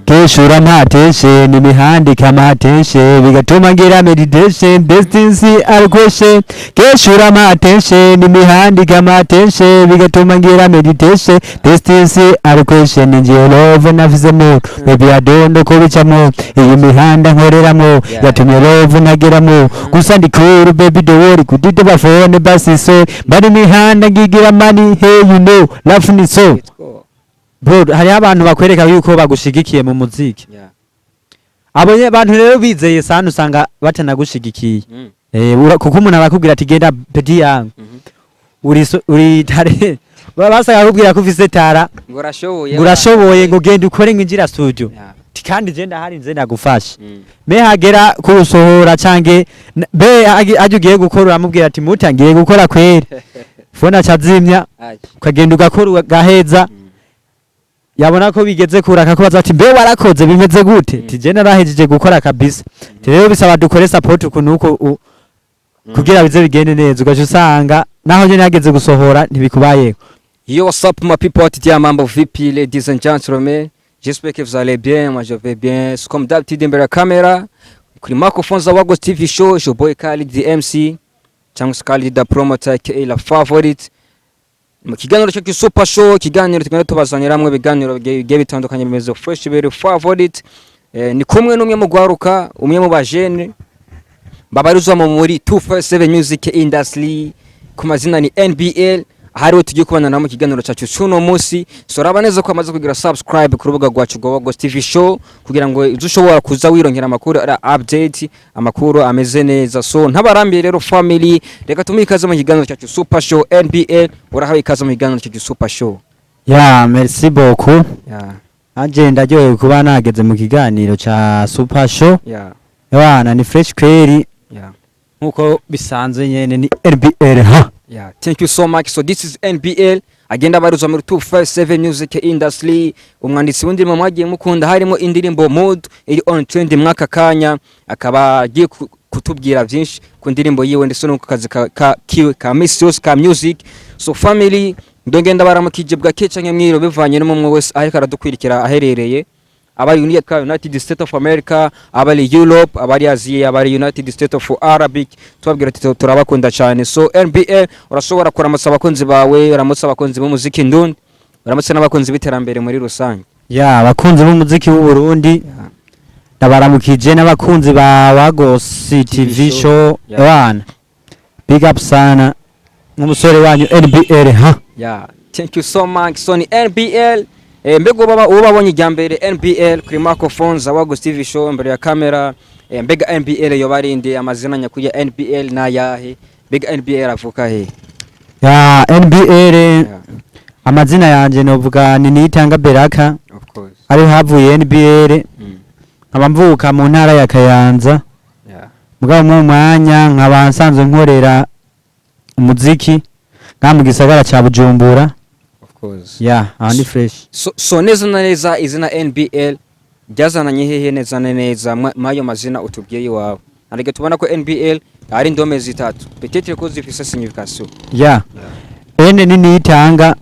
keshura ntateshe n'imihanda ikamateshe bigatuma ngira meditation destiny alkweshe keshura mateshe n'imihanda ikamateshe bigatuma ngira meditation destiny alkweshe ninjiye love nafize mu baby adondo ko bicamo iyi mihanda nkoreramo yatumye love nageramo gusa ndikuru baby do worry kudide bafone basi so bari mihanda ngigira money hey you know love ni so bro hari abantu bakwereka yuko bagushigikiye mu muziki abo bantu rero bizeye sana usanga batanagushigikiye kuko umuntu arakubwira ati genda pedi yangu uri tare basanga kubwira ko ufise tara ngurashoboye ngo genda ukore nginjira studio kandi je ndahari nze ndagufasha me hagera kurusohora cange be ajugiye gukora uramubwira ati mutangiye gukora kwere fona cazimya ukagenda ugakora gaheza yabona ko bigeze kuraka ko bazati mbe warakoze bimeze gute tije narahejeje gukora kabisa rero bisaba dukore support kunuko kugira bize bigende neza ugaje usanga naho je nageze gusohora ntibikubaye. Yo, what's up my people, titia mambo vipi ladies and gentlemen, j'espère que vous allez bien, moi je vais bien. C'est comme d'habitude imbere ya kamera kuri microphone za WAGOS TV show, je boy Khalid the MC cyangwa Khalid the promoter aka la favorite. Mu kiganiro cyo super show, kiganiro tukaba tubazaniramwe biganiro bigiye bitandukanye bimeze fresh very favorite. Ni kumwe n'umwe mu gwaruka, umwe mu bajene babarizwa muri 247 music industry ku mazina ni NBL. Hariho tugiye kubana na mu kiganiro cyacu cy'uno munsi. So raba neza ko amaze kugira subscribe ku rubuga rwacu rwa WAGOS TV show kugira ngo uzushobora kuza wirongera amakuru ara update amakuru ameze neza. So ntabarambiye rero family, reka tumikaze mu kiganiro cyacu super show NBL. Urahawe ikaze mu kiganiro cyacu super show. Merci beaucoup. Anje ndaryoye kuba nageze mu kiganiro cha super show. Bana ni fresh query. Nkuko bisanzwe nyene ni NBL ha. Thank you so much. So this is NBL. Agenda baruza muri 257 music industry. Umwanditsi w'indirimbo mwagiye mukunda harimo indirimbo Mood iri on trend mwaka kanya, akaba agiye kutubwira byinshi ku ndirimbo yiwe ndetse no ku kazi ka Miss ka music. So family ndongenda baramukije bwa kecanke mwiro bivanye n'umwe wese ariko aradukwirikira aherereye, abari United States of America, abari Europe, abari Asia, abari United States of Arabic, tubabwira ati turabakunda cyane. So NBA urashobora kuramutsa abakunzi bawe, uramutsa abakunzi b'umuziki ndundi, uramutsa n'abakunzi biterambere muri rusange. Abakunzi b'umuziki w'u Burundi ndabaramukije n'abakunzi ba WAGOS TV show. Bana big up sana n'umusore wanyu NBL ha. Thank you so much. So ni NBL. Mbego baba ubabonye ijyambere NBL kuri microphone za WAGOS TV show imbere ya kamera. Mbega NBL yo barinde amazina nyakuye NBL na yahe? Mbega NBL avuka he? NBL amazina yanje novuga ni Nitanga Beraka. Of course. Ari havuye NBL. Abamvuka mu ntara ya Kayanza. Mugabo mu mwanya nkaba nsanzwe nkorera umuziki mu gisagara cha Bujumbura. Ni fresh. So neza na neza izina NBL byazananye hehe neza na neza mayo mazina utubwiye wawe. Ariko tubona ko NBL ari ndome zitatu. Peut-être ko zifise signification. N ni Nitanga,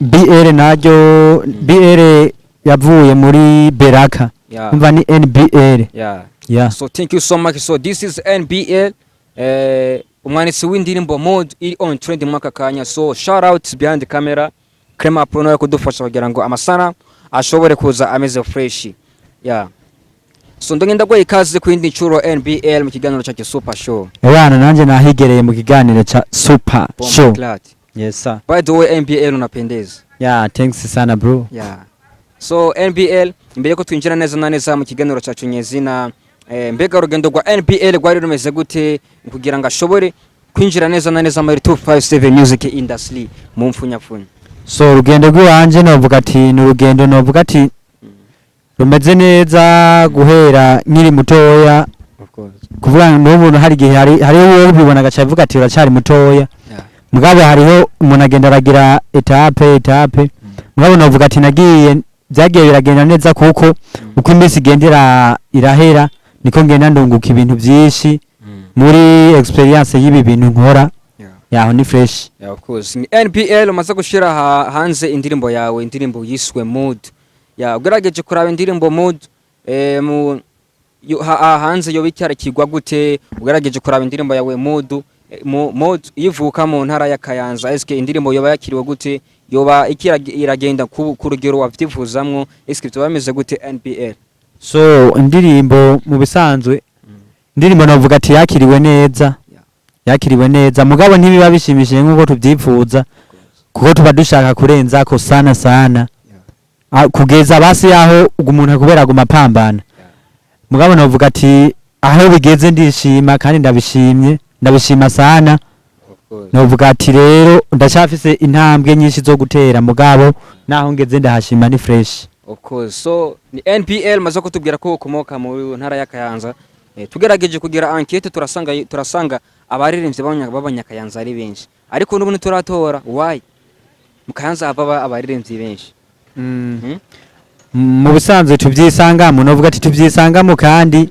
BL naryo BL yavuye muri Beraka. Umva ni NBL. So thank you so much. So this is NBL. Umwanditsi w'indirimbo Mood iri on trend mwaka kanya. So shout out behind the camera. Krema Prono yo kudufasha kugira ngo amasana ashobore kuza ameze fresh. So ndongenda gwa ikaze ku indi ncuro NBL mu kiganiro cya super show. Bana nanje nahigereye mu kiganiro cya super show. Yes sir. By the way NBL unapendeza. Thanks sana bro. So NBL imbere ko twinjira neza na neza mu kiganiro cyacu nyezina, mbega urugendo rwa NBL rwari rumeze gute kugira ngo ashobore kwinjira neza na neza muri 257 music industry mu mfunyapfunya? So urugendo rwanje novuga ati n'urugendo novuga ati rumeze neza guhera nkiri mutoya. Of course. Kuvuga n'umuntu hari gihe hariho bibona agaca avuga ati uracari mutoya. Mugabo hariho umuntu agenda aragira etape. Mugabo novuga ati nagiye byagiye biragenda neza kuko uko iminsi igendera irahera niko ngenda ndunguka ibintu byinshi muri experience y'ibi bintu nkora. Ni fresh. Of course. NBL umaze gushira hanze indirimbo yawe, indirimbo yiswe Mood. ya ugerageje kuraba indirimbo mood mu hanze yo bicyarikirwa gute ugerageje kuraba indirimbo yawe mood ivuka mu ntara ya Kayanza eske indirimbo yoba yakiriwe gute yoba iragenda ku rugero wavyivuzamwo eske tubameze gute NPL so indirimbo mu bisanzwe indirimbo navuga ati yakiriwe neza mugabo ntibiba bishimishije nkuko tubyifuza kuko tuba dushaka kurenza ko sana kugeza basi yaho umuntu akubera gumapambana mugabo navuga ati aho bigeze ndishima kandi ndabishima sana navuga ati rero ndashafise intambwe nyinshi zo gutera mugabo naho ngeze ndahashima ni fresh. Of course, so ni NPL maze kutubwira ko ukomoka mu ntara ya Kayanza. Tugerageje kugira enquête turasanga abaririmbyi b'abanyakayanza ari benshi. Ariko n'ubu turatora why? Mu Kayanza hava abaririmbyi benshi. Mu bisanzwe tubyisangamo novuga ati tubyisangamo kandi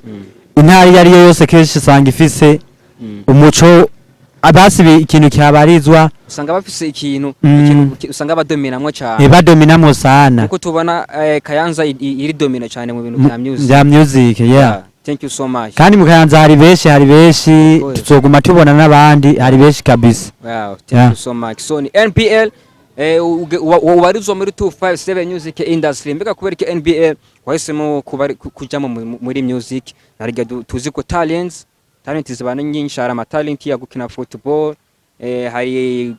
intara yari yose kenshi usanga ifise umuco abasibe ikintu cyabarizwa usanga bafise ikintu usanga badominamwe cyane badominamwe sana kuko tubona Kayanza iri domina cyane mu bintu bya music yeah. Thank you so much. Kandi mu Kayanza hari beshi tuzoguma tubona n'abandi hari beshi kabisa. Wow, thank you so much. So ni NPL ubarizwa muri 257 music industry mbega kubera ki NPL wahisemo kujamo muri music nariga tuzi ko talent zibana nyinshi hari ama talent ya gukina football hari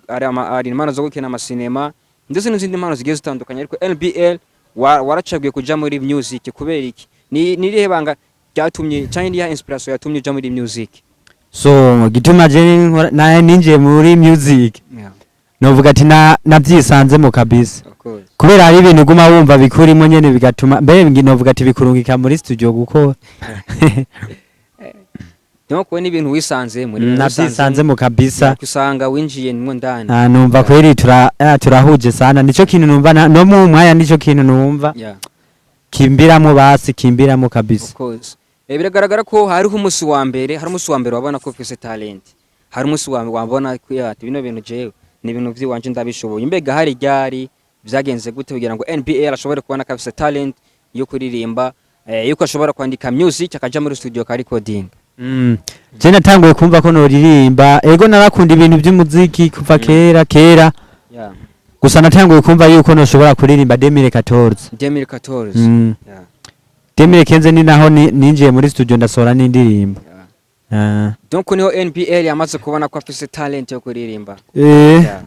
impano zo gukina amasinema ndetse n'izindi impano zigiye zitandukanye ariko NPL waracagiye kuja muri music kubera iki ni rihe banga ryatumye cyane ya inspiration yatumye uja muri music so gituma je ninje muri music novuga ati nabyisanzemo kabisa kubera hari ibintu guma wumva bikurimo nyene bigatuma mbe novuga ati bikurungika muri studio gukora Noko ni ibintu wisanze muri nabyisanzemo kabisa kusanga winjiye nimwe ndani numva kweri turahuje sana nico kintu numva no mu mwanya nico kintu numva kimbiramo kabisa. Of course biragaragara ko hariho umunsi wa mbere wabona ko ufise talent hari umunsi wabona ko ati bino bintu jewe ni ibintu by'iwanje ndabishoboye mbega hari ryari byagenze gute kugira ngo NPL ashobore kubona ko afise talent yo kuririmba yuko ashobora kwandika music akaja muri studio ka recording je natanguye kumva ko noririmba ego narakunda ibintu by'umuziki kuva kera gusa natanguye kumva yuko noshobora kuririmba 2014 2015 ni naho ninjiye muri studio ndasohora n'indirimbo donc niho NPL yamaze kubona ko afise talent yo kuririmba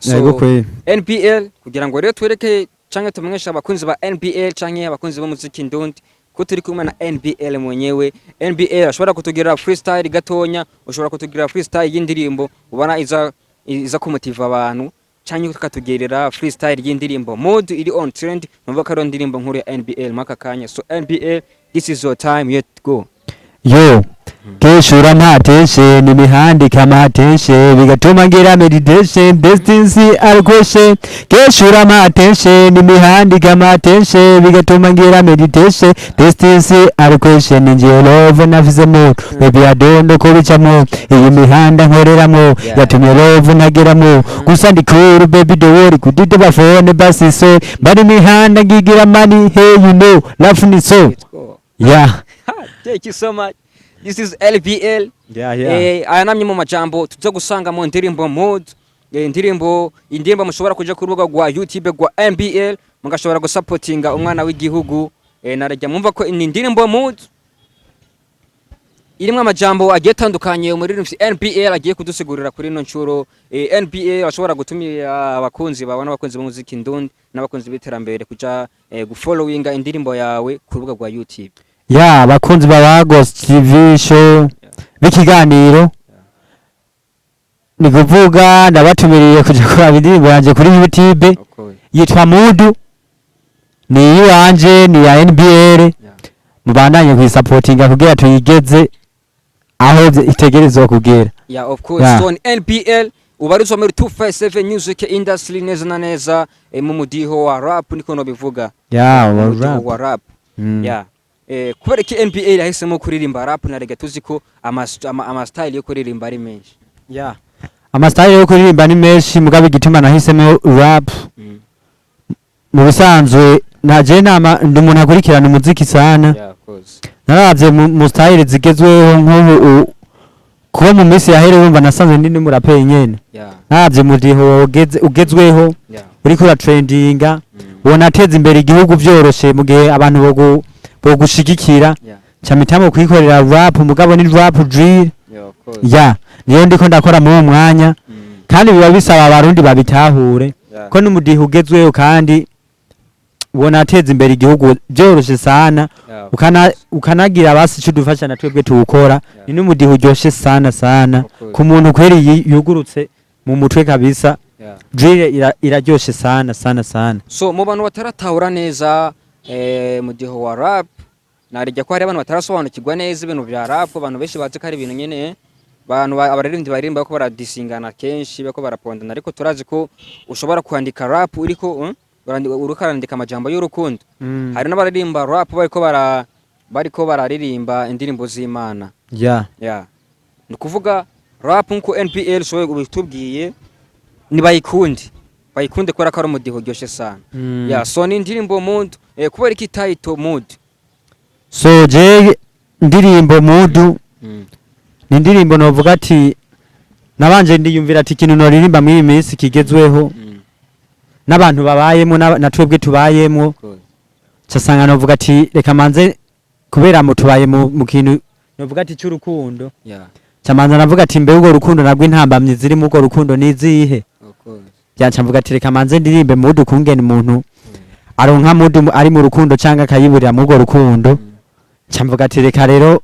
yego kweli NPL kugira ngo rero twereke canke tumwesha abakunzi ba NPL canke abakunzi b'umuziki ndundi ko turi kumwe na NPL mwenyewe NPL ashobora kutugira freestyle gatonya ushobora kutugira freestyle y'indirimbo ubona iza kumutiva abantu canke tukatugerera freestyle y'indirimbo mode iri on trend numva ko ari indirimbo nkuru ya NPL makakanya so NPL this is your time yet go yo keshura mateshe nimihandi kamateshe bigatuma ngira meditation destiny alkweshe keshura mateshe nimihandi kamateshe bigatuma ngira meditation destiny alkweshe ninje love nafize mu baby adondo ko bicamo iyi mihanda nkoreramo yatumye love nageramo gusa ndikuru baby do worry kudite bafone basi so bari mihanda ngigira money hey you know love ni so yeah. Thank you so much. This is LPL. Ayanamye mu majambo tuzo gusanga mu ndirimbo mode. Indirimbo mushobora kuja ku rubuga rwa YouTube rwa NPL mugashobora gusupportinga umwana w'igihugu. Narajya mumva ko indirimbo mode irimwe amajambo agiye tandukanye muri NPL agiye kudusigurira kuri no ncuro. NPL ashobora gutumira abakunzi babona abakunzi b'umuziki ndundi n'abakunzi b'iterambere kuja gufollowinga indirimbo yawe ku rubuga rwa YouTube. Bakunzi ba WAGOS TV show bikiganiro ni kuvuga ndabatumiriye kuja kora indirimbo yanje kuri YouTube yitwa Mudu ni Yanje ni ya NPL mubandanye kwisupportinga kugira tuyigeze aho itegerezwa kugera of course so NPL ubarizwa muri 257 music industry neza na neza mu mudiho wa rap niko no bivuga wa rap kubera ki NPL yahisemo kuririmba rap narega tuzi ko ama style yo kuririmba ari menshi ama style yo kuririmba ni menshi mugabe gituma nahisemo rap mu bisanzwe naje nama ndi umuntu akurikirana umuziki sana Yeah, of course. naravye mu style zigezweho nk'ubu kuba mu minsi yahere wumva nasanze ndi n'umuraperi nyene Yeah. naravye mudiho ugezweho Yeah. uriko uratrendinga ubona ateza imbere igihugu vyoroshe mu gihe abantu bogushigikira Yeah. camitamo kwikorera rap mugabo ni rap drill Yeah, of course. ya niyo ndiko ndakora muri uwo mwanya kandi biba bisaba abarundi babitahure Yeah. ko n'umudiho ugezweho kandi ubona ateza imbere igihugu vyoroshe sana Yeah. ukanagira basi ico dufasha na twebwe tuwukora ni n'umudiho uryoshe sana sana Of course. ku muntu kweri yugurutse mu mutwe kabisa Yeah. drill iraryoshe sana sana sana. So mu bantu bataratahura neza mudiho wa rap narijya ko hari abantu batarasobanukirwa neza ibintu bya rap, abantu benshi bazi ko ari ibintu nyene abantu abaririmbyi baririmba ko baradisingana kenshi bako barapondana, ariko turazi ko ushobora kwandika rap uriko urukarandika amajambo y'urukundo. Hari n'abaririmba rap bariko bararirimba indirimbo z'Imana. Yeah. Nukuvuga rap nko NPL sowe ubitubwiye ni bayikunde kubera ko ari umudiho uryoshe sana. So ni indirimbo mood kubera iki title mood. So je indirimbo mood ni indirimbo novuga ati nabanje ndiyumvira ati ikintu noririmba muri minsi kigezweho n'abantu babayemo na twebwe tubayemo casanga novuga ati reka manze kubera mu tubaye mu kintu novuga ati cy'urukundo camanza navuga ati mbe ugo rukundo nabwo intambamye ziri mu ugo rukundo nizihe byanca mvuga ati reka manze ndirimbe mood kungena umuntu aronka mood ari mu rukundo cyangwa akayiburira mu ugo rukundo camvuga ati reka rero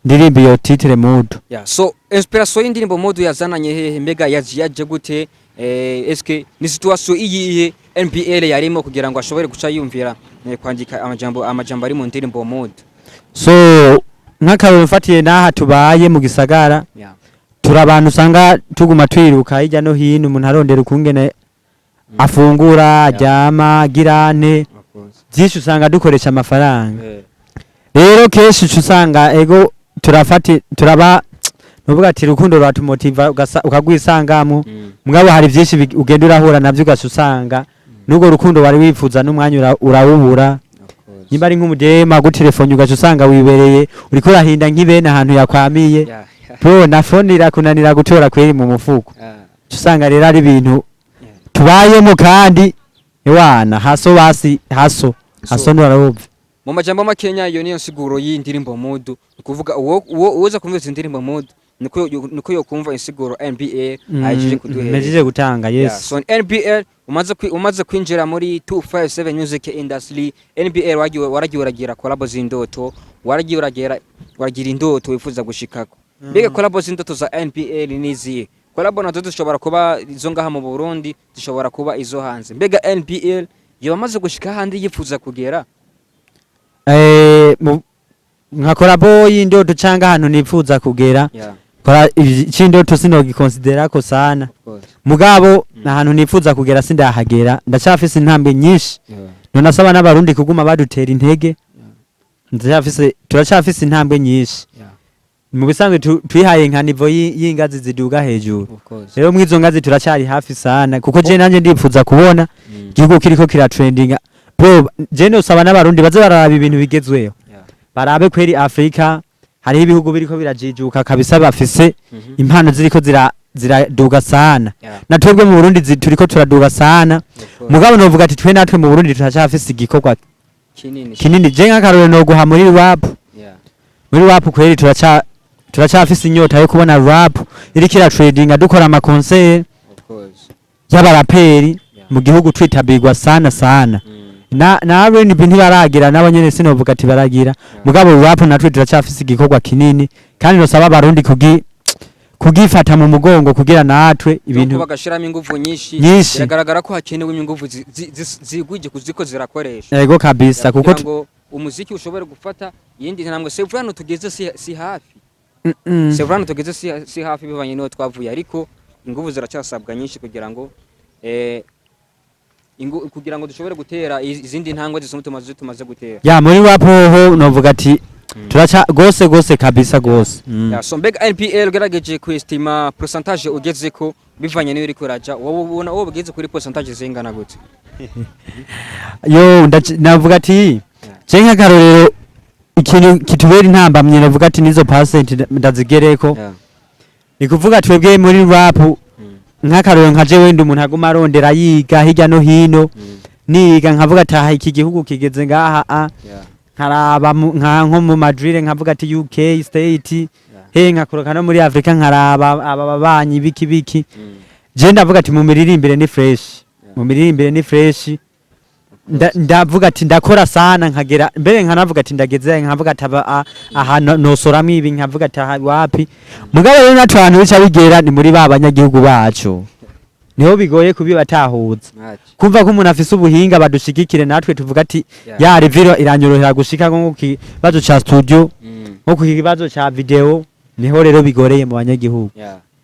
ndirimbe iyo titre mood. So inspiration y'indirimbo mood yazananye hehe mbega yaje gute eske ni situation iyihe NPL yarimo kugira ngo ashobore guca yumvira kwandika amajambo ari mu ndirimbo mood. So nk'akarero mfatiye naha tubaye mu gisagara turabantu usanga tuguma twiruka hirya no hino umuntu arondera ukungene afungura aryama girane byinshi usanga dukoresha amafaranga rero kenshi usanga ego turaba nuvuga ati rukundo rwatumotiva ukagwisangamo mugabo hari byinshi ugenda urahura navyo ugasanga nugo rukundo wari wifuza n'umwanya urawubura nimba ari nk'umudema gutelefone ugasanga wibereye uriko urahinda nk'ibene ahantu yakwamiye bro na phone irakunanira gutora kweri mu mufuko usanga rero ari ibintu tubayemo kandi ewana haso nurarubva mu majambo makenya iyo niyo nsiguro y'indirimbo mood ukuvuga uwo uza kumvira indirimbo mood niko yo kumva insiguro NBA ajije kuduhera mejeje gutanga yes. So NBL umaze kwinjira muri 257 music industry NBL waragiye uragira collabo zindoto waragira indoto wifuza gushikako mbega collabo zindoto za NBL niziye collabo nazo zishobora kuba izo ngaha mu Burundi zishobora kuba izo hanze mbega NBL yamaze gushika handi yifuza kugera nka collabo y'indoto cyangwa hano nifuza kugera kora icindoto sinogikonsidera ko sana mugabo ahantu nifuza kugera sindahagera ndacafise intambwe nyinshi none asaba n'abarundi kuguma badutera intege turacafise intambwe nyinshi mu bisanzwe twihaye nka nivo y'ingazi ziduga hejuru rero mwizo ngazi turacari hafi sana kuko je nanje ndifuza kubona igihugu kiriko kira trendinga bro je no saba n'abarundi baze bararaba ibintu bigezweho barabe kweri Afrika hari ibihugu biriko birajijuka kabisa bafise impano ziriko ziraduga sana na twebwe mu Burundi turiko turaduga sana mugabo novuga ati twe natwe mu Burundi turacafise igikorwa kinini je nk'akarore no guha muri rap kweri turacafise inyota yo kubona rap irikira trading dukora ama concert y'abaraperi mu gihugu twitabirwa sana na reni bintu baragira nabo nyene sinovuga ati baragira mugabo rap natwe turacafise igikorwa kinini kandi nosaba abarundi kugifata mu mugongo kugira natwe ibintu bagashiramo ingufu nyinshi biragaragara ko hakenewe ingufu zigwije kuziko zirakoresha yego kabisa kuko umuziki ushobora gufata yindi ntambwe Sevrano tugeze si hafi Sevrano tugeze si hafi bivanye no twavuye ariko ingufu ziracyasabwa nyinshi kugira ngo dushobore gutera izindi ntangwe zisumutuma tumaze gutera muri rap ho novuga ati turaca gose kabisa gose. Yeah, so mbega NPL ugerageje kuestima percentage ugezeko bivanye n'iyo uriko uraja wowe ubona wowe bugeze kuri percentage zingana gute? Yo navuga ati je nk'akarorero ikintu kitubera intambamye navuga ati nizo percent ndazigereko. Ni kuvuga twebwe muri rap nk'akarorero nka je wenda umuntu aguma arondera yiga hirya no hino niga nkavuga ati iki gihugu kigeze ngaha nkaraba nko mu Madrid nkavuga ati UK state nkakoroka no muri Africa nkaraba ababanyi biki je ndavuga ati mu miririmbire ni fresh mu miririmbire ni fresh ndavuga ati ndakora sana nkagera mbere nkanavuga ati ndageze nkavuga ati aha nosoramo ibi nkavuga ati wapi mugabo rero natwe abantu bica bigera ni muri babanyagihugu bacu niho bigoye kubibatahuza kumva ko umuntu afise ubuhinga badushigikire natwe tuvuga ati ya review iranyorohera gushika nko kibazo cha studio nko kibazo cha video niho rero bigoreye mu banyagihugu.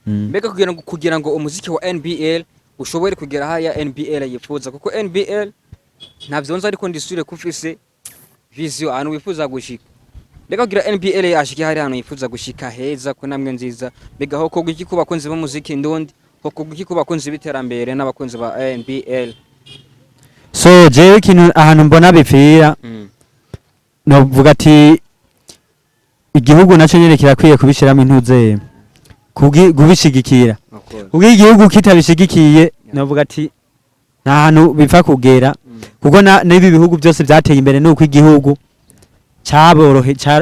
Mbega kugira ngo umuziki wa NBL ushobore kugera haya NBL yifuza kuko NBL ntavyonza ariko ndisure kufise vision anu wifuza gushika. Mbega kugira NBL ashike hari hano yifuza gushika heza ko namwe nziza mbega ho kogwa iki kubakunzi b'umuziki ndundi ho kogwa iki kubakunzi biterambere n'abakunzi ba NBL. So jewe kintu ahantu mbona bipfira no vuga ati igihugu naco nyene kirakwiye kubishiramo intuze kubishigikira ubwo igihugu kitabishigikiye navuga ati nta hantu bipfa kugera kuko n'ibi bihugu byose byateye imbere nuko igihugu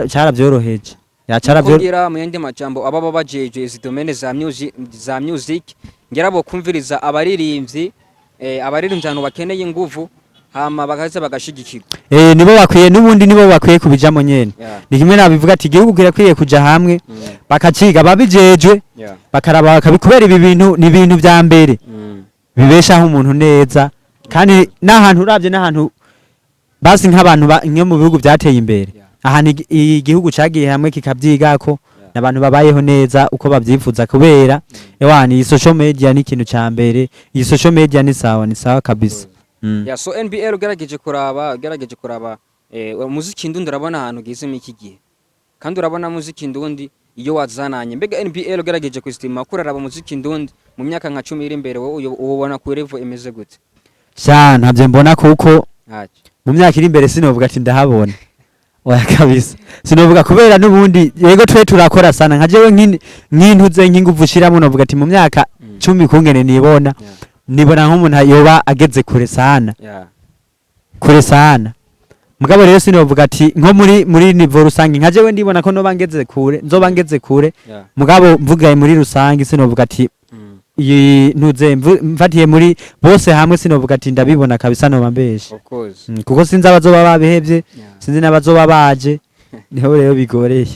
carabyoroheje kugira mu yandi majambo ababa bajeje izi domaine za music ngerabo kumviriza abaririmbyi ahantu bakeneye inguvu hama bakaza bagashigikirwa nibo bakwiye nubundi nibo bakwiye kubijamo nyene ni kimwe nabivuga ati igihugu kirakwiye kuja hamwe bakaciga babijejwe bakaraba bakabikubera ibi bintu ni ibintu vya mbere bibeshaho umuntu neza kandi n'ahantu uravye n'ahantu basi nk'abantu nke mu bihugu byateye imbere ahantu igihugu cagiye hamwe kikavyigako n'abantu babayeho neza uko bavyifuza kubera ewani iyi social media ni ikintu ca mbere iyi social media ni sawa kabisa. So NBL ugerageje kuraba umuziki ndundi urabona ahantu ugeze iki gihe kandi urabona muziki ndundi iyo wazananye mbega NBL ugerageje kwistima kuraraba umuziki ndundi mu myaka nka 10 iri imbere wowe ubona ku level imeze gute? Ntabyo mbona kuko mu myaka iri imbere sinovuga ati ndahabona oya kabisa sinovuga kubera nubundi yego twe turakora sana nka jewe nk'intuze nk'inguvu shiramo novuga ati mu myaka 10 kungene nibona nk'umuntu yoba ageze kure sana mugabo rero sinovuga ati nko muri niveau rusangi nka jewe ndibona ko nzoba ngeze kure mugabo mvugaye muri rusangi sinovuga ati ntuze mfatiye muri bose hamwe sinovuga ati ndabibona kabisa no mambeshe kuko sinzi abazoba babihevye sinzi n'abazoba baje niho rero bigoreye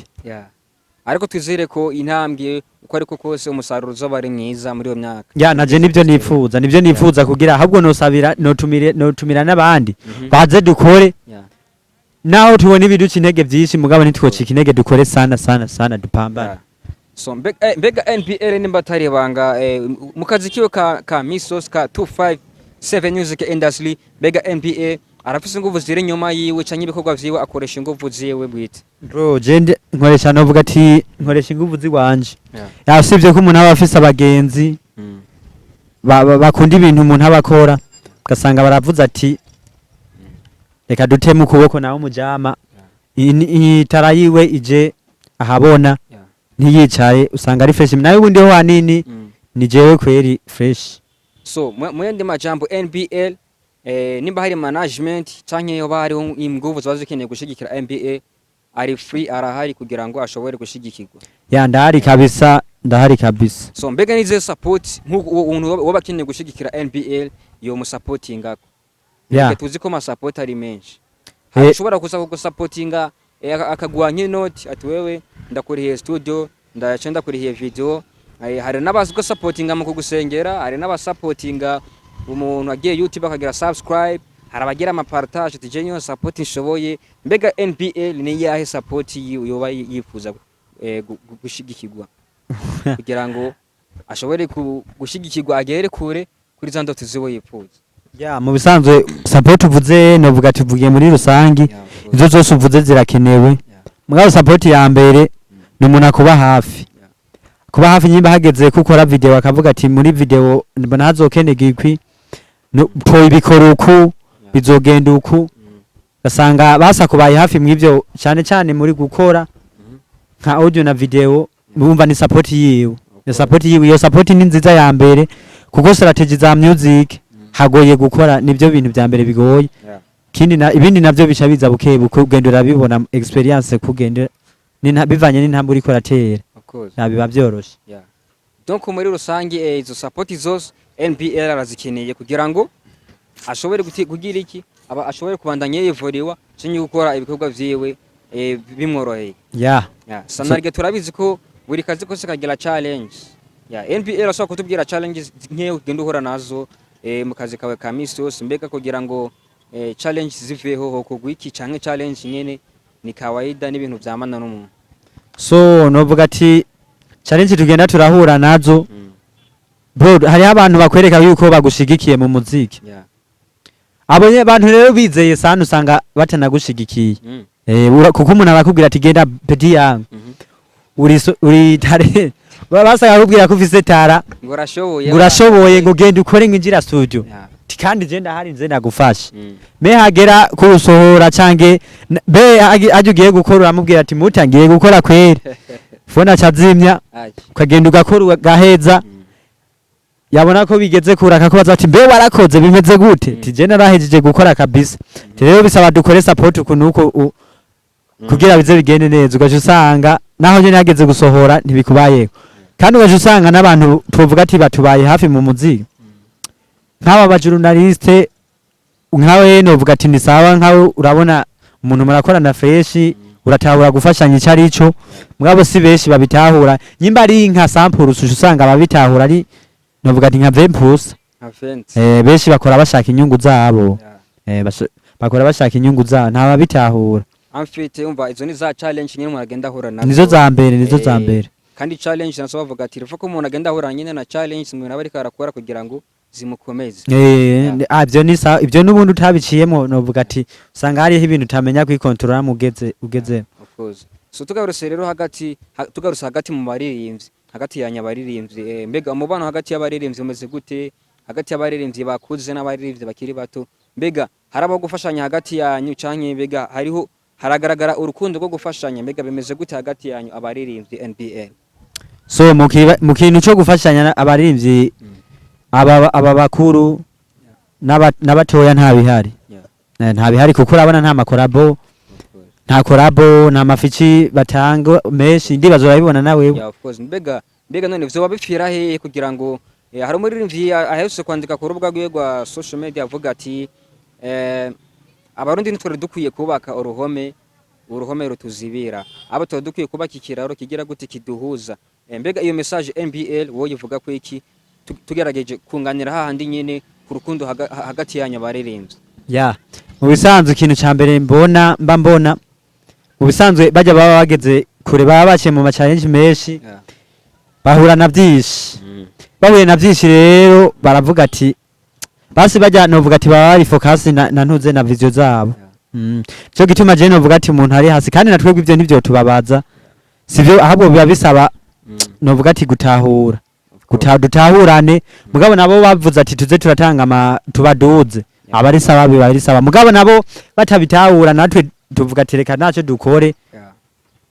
ariko twizere ko intambwe uko ariko kose umusaruro uzoba ari mwiza muri iyo myaka naje nibyo nifuza kugira ahubwo nosabira notumira n'abandi baze dukore naho tubona ibiduca intege byinshi mugabo ntitwocika intege dukore sana dupambana. So mbega NPL nimba atari banga mu kazi kiwe ka Misos ka 257 music industry mbega NPA arafise inguvu ziri nyuma yiwe canke ibikorwa vyiwe akoresha inguvu ziwe bwite? Bro je nkoresha novuga ati nkoresha inguvu ziwanje yasivye ko umuntu aba afise abagenzi bakunda ibintu umuntu abakora gasanga baravuza ati reka duteme ukuboko nawo mujama itara yiwe ije ahabona ntiyicaye usanga ari fresh nawe ubundi ho hanini ni jewe kweri fresh. So mu yandi majambo NBL nimba hari management canke yo bari inguvu zabazikeneye gushigikira NBA ari free arahari kugira ngo ashobore gushigikirwa? Ndahari kabisa. So mbega nize support nk'umuntu wabakeneye gushigikira NBL yo mu supportinga tuzi ko ma support ari menshi ashobora gusupportinga akagwa nk'inoti ati wewe ndakuriye studio ndacenda kuriye video hari n'abazi ko supportinga mu kugusengera hari n'abasupportinga umuntu agiye YouTube akagira subscribe hari abagira ama partage tijenyo support inshoboye mbega NPL ni yahe support yoba yifuza gushigikirwa kugira ngo ashobore gushigikirwa agere kure kuri za ndoto ziwe yifuza? Mu bisanzwe support uvuze novuga ati vugiye muri rusangi izo zose uvuze zirakenewe mugabo support ya mbere ni umuntu akuba hafi kuba hafi nyimba hageze gukora video akavuga ati muri video mbona hazokenega ikwi ko ibikora uku bizogenda uku basanga basa kubaye hafi mw'ivyo cyane cyane muri gukora nka audio na video bumva ni support yiwe ya support yiwe iyo support ni nziza ya mbere kuko strategy za music hagoye gukora nivyo bintu bya mbere bigoye kindi na ibindi navyo bica biza bukebuke ugendera bibona experience kugenda bivanye n'intambwe uriko ratera biba byoroshe donc muri rusange izo support zose NPL arazikeneye kugira ngo ashobore kugira iki aba ashobore kubandanya yivuriwa cinye gukora ibikorwa vyiwe bimworoheye sanarge turabizi ko buri kazi kose kagira challenge NPL ashobora kutubwira challenges nke ugenda uhora nazo mu kazi kawe ka misi yose mbega kugira ngo challenge ziveho kugwiki canke challenge nyene ni kawaida n'ibintu vyamana n'umuntu so novuga ati challenge tugenda turahura nazo bro hari abantu bakwereka yuko bagushigikiye mu muziki abonye abantu rero bizeye sana usanga batanagushigikiye kuko umuntu arakubwira ati genda petit yangu uri tare basanga kubwira ko ufise tara ngurashoboye ngo genda ukore nginjira studio kandi je ndahari nze nagufasha me hagera kurusohora cange be ajugiye gukora uramubwira ati mutangiye gukora kwere fona cazimya ukagenda ugakora gaheza yabona ko bigeze kuraka ko bazati mbe warakoze bimeze gute tije narahejeje gukora kabisa rero bisaba dukore support kunuko kugira bize bigende neza ugaje usanga naho nyene hageze gusohora ntibikubayeho kandi ugaje usanga n'abantu tuvuga ati batubaye hafi mu muziki nk'aba bajournaliste nkawe novuga ati ni sawa nkawe urabona umuntu murakorana fresh uratahura gufashanya icari ico mugabo si benshi babitahura nyimba ari nka sample usanga babitahura ari novuga ati nka 20% benshi bakora bashaka inyungu zabo bakora bashaka inyungu zabo nta babitahura amfite umva izo ni za challenge nyine umuntu agenda ahura nazo nizo za mbere kandi challenge naso bavuga ati rufa ko umuntu agenda ahura nyine na challenge umuntu abari karakora kugira ngo zimukomeze ibyo ni ibyo n'ubundi utabiciyemo novuga ati usanga hariho ibintu utamenya kwikontrola mugeze of course so tugaruse rero hagati mu baririmbyi hagati ya nyabaririmbyi mbega umubano hagati y'abaririmbyi umeze gute hagati y'abaririmbyi bakuze n'abaririmbyi bakiri bato mbega harabo gufashanya hagati yanyu canke mbega haragaragara urukundo rwo gufashanya mbega bimeze gute hagati yanyu abaririmbyi NPL so mu kintu cyo gufashanya abaririmbyi aba bakuru n'abatoya nta bihari kuko urabona nta makorabo nta korabo nta mafici batanga menshi ndibazo urabibona nawe of course mbega none vyo babipfira he kugira ngo hari umuririmbyi ahetse kwandika ku rubuga rwa social media avuga ati abarundi nitwe dukwiye kubaka uruhome rutuzibira abo tuba dukwiye kubaka ikiraro kigira gute kiduhuza mbega iyo message NPL wo yivuga ko iki tugerageje kunganira hahandi nyene ku rukundo hagati yanyu baririmbye mu bisanzwe ikintu ca mbere mbona mu bisanzwe bajya baba bageze kure baba baciye mu challenge menshi bahura na byinshi bahuye na byinshi rero baravuga ati basi bajya novuga ati baba bari focus na ntuze na vision zabo cyo gituma je novuga ati umuntu ari hasi kandi natwebwe ivyo ntivyo tubabaza sivyo ahubwo biba bisaba novuga ati gutahura dutahurane mugabo nabo bavuze ati tuze turatanga tubaduze abari saba mugabo nabo batabitahura natwe tuvuga ati reka naco dukore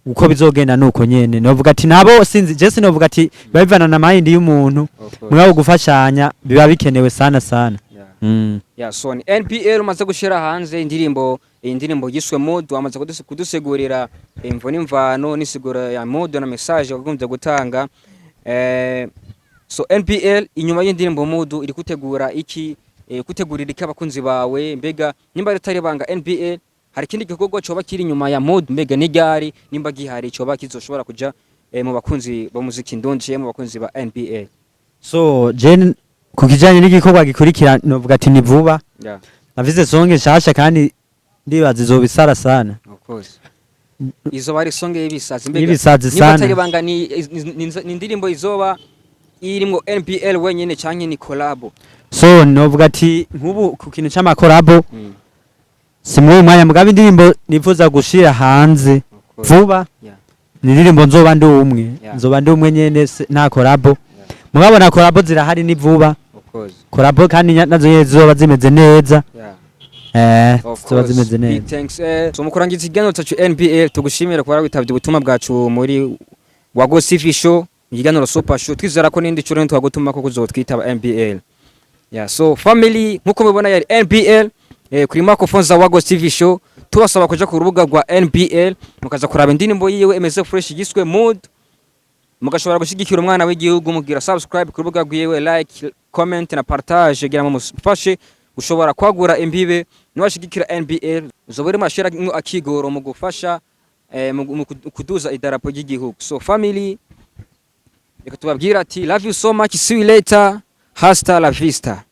uko bizogenda nuko nyene novuga ati nabo sinzi je novuga ati bivana na mind y'umuntu mugabo gufashanya biba bikenewe sana so NPL umaze gushira hanze indirimbo yiswe Mode amaze kudusegurira imvo n'imvano nisigura ya Mode na message wagombye gutanga so NPL inyuma y'indirimbo Mode iri kutegura iki kutegurira iki abakunzi bawe mbega nimba ritari banga NPL hari kindi gikorwa coba kiri inyuma ya Mode mbega n'iryari nimba gihari coba kizoshobora kuja mu bakunzi ba muziki ndonje mu bakunzi ba NPL so Jen kukijanye n'igikorwa gikurikira novuga ati ni vuba navize songe shasha kandi ndibaza izobisara sana of course izo bari songe y'ibisazi mbega nimba atari banga ni indirimbo izoba irimo NPL wenyene canke ni collab so novuga ati nkubu ku kintu c'ama collab simwe umwanya mugabe indirimbo nifuza gushira hanze vuba Yeah. Nindirimbo nzoba ndi umwe Yeah. nzoba ndi umwe nyene nta collabo mugabona collabo zirahari ni vuba Of course. collabo kandi nazo nyene zizoba zimeze neza zizoba zimeze neza. Thanks. So mukurangiza ikiganiro cyacu NBL tugushimira kuba witabye ubutumwa bwacu muri WAGOS TV show ikiganiro super show twizera ko nindi cyo twagutuma ko kuzotwitaba NBL. Yeah, so family nkuko mubona yari NBL kuri microphone za WAGOS TV show tubasaba kuja ku rubuga rwa NBL mukaza kuraba indirimbo yiwe emeze fresh giswe mood mugashobora gushigikira umwana w'igihugu mugira subscribe ku rubuga rwiwe like comment na partage gira mufashe ushobora kwagura imbibe niwashigikira NBL uzobere mashira akigoro mu gufasha mu kuduza idarapo ry'igihugu. So family reka tubabwira ati love you so much, see you later, hasta la vista.